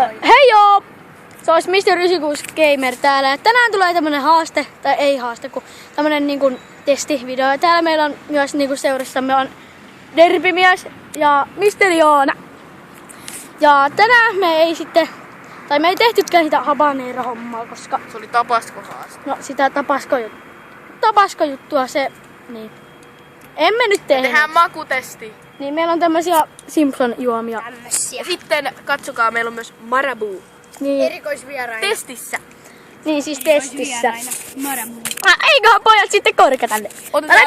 Hei joo! Se olisi Mr. 96 Gamer täällä. Ja tänään tulee tämmönen haaste, tai ei haaste, kun tämmönen niinku testivideo. Ja täällä meillä on myös niinku seurassamme on Derbimies ja Mr. Joona. Ja tänään me ei sitten, tai me ei tehtykään sitä habanero-hommaa, koska... Se oli tapasko-haaste. No sitä tapasko-juttua se, niin. Emme nyt tehdä. Tehdään makutesti. Niin meillä on tämmösiä Simpson-juomia. Ja sitten katsokaa, meillä on myös Marabou. Niin. Erikoisvieraina. Testissä. Niin siis testissä. Marabou. Eiköhän pojat sitten korka tänne. Otetaan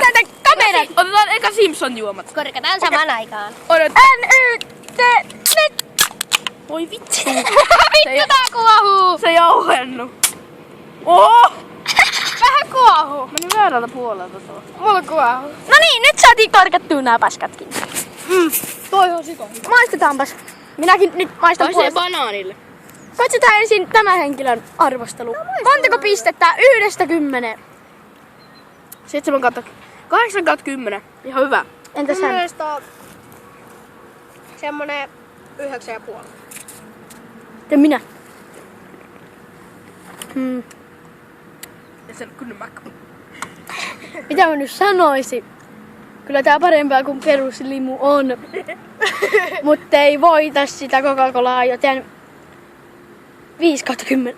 kamerat. Otetaan eka Simpson-juomat. Korkataan samaan aikaan. Nyt! Voi vitsi. Vittu tää kuohuu! Se ei jauhennu. Oh! Vähän kuohuu. Meni väärältä puolelta tuo. Mulla kuohuu. No niin, nyt saatiin korkattua nää paskatkin. Toi on siko. Maistetaanpas. Minäkin nyt maistan Toiseen puolesta. banaanille. Katsotaan ensin tämän henkilön arvostelu. Montako pistettä? 1–10. 8/10. Ihan hyvä. Entäs Mun hän? mielestä on semmonen 9,5. Ja minä. Ja sen kunnon makku. Mitä mä nyt sanoisin? Kyllä tää parempaa kuin peruslimu on. Mutta ei voita sitä Coca-Colaa, joten 5/10.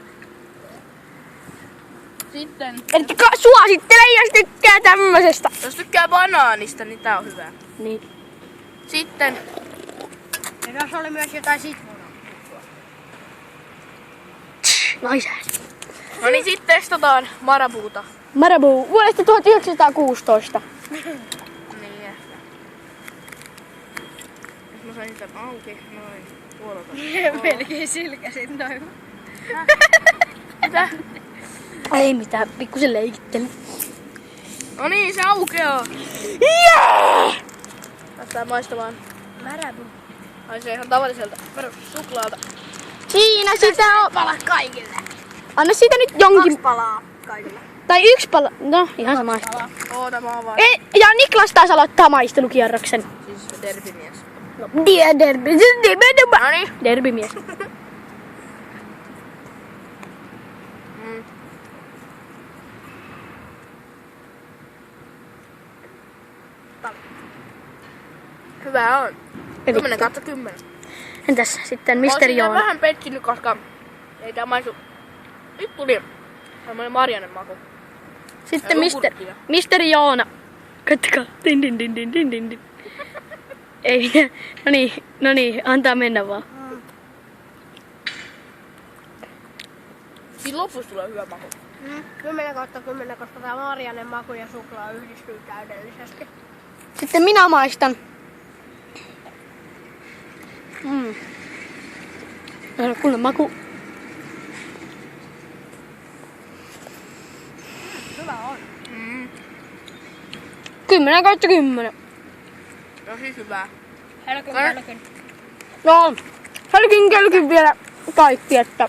Sitten, Eli suosittelen, jos tykkää tämmöisestä. jos tykkää banaanista, niin tää on hyvä. Niin. Sitten, Ja tässä oli myös jotain sitruunaa. Naisääni. no niin sit testataan Marabouta. Marabou vuodesta 1916. Niin. Jos mä sain tän auki, noin. Puolelta. Melkein sylkäsit noin. Mitä? Ei mitään, pikkusen leikittely. No niin, se aukeaa. Yeah! Päästään maistamaan. Marabou. Ai se ihan tavalliselta perussuklaalta. Siinä sitä on. Pala kaikille. Anna siitä nyt jonkin. Palaa kaikille. Tai yksi pala. No, ihan sama. Oota, mä avaan. Ja Niklas taas aloittaa maistelukierroksen. Siis derbimies. No, derbimies. No niin. Derbimies. Hyvä on. Eli 10/10. entäs sitten Mä oon Mr. siinä Joona? vähän pettynyt, koska ei tää maistu. Nyt tuli tämmönen marjanen maku. Sitten Jogurttia. Mr. Joona. Katsokaa. Din din din din din din. Ei. No niin, antaa mennä vaan. Siinä lopussa tulee hyvä maku. 10/10, koska tää marjanen maku ja suklaa yhdistyy täydellisesti. Sitten minä maistan. Kunnon maku. Hyvä on. 10/10. Tosi hyvää. Hälkyn. No, hälkin vielä kaikki, että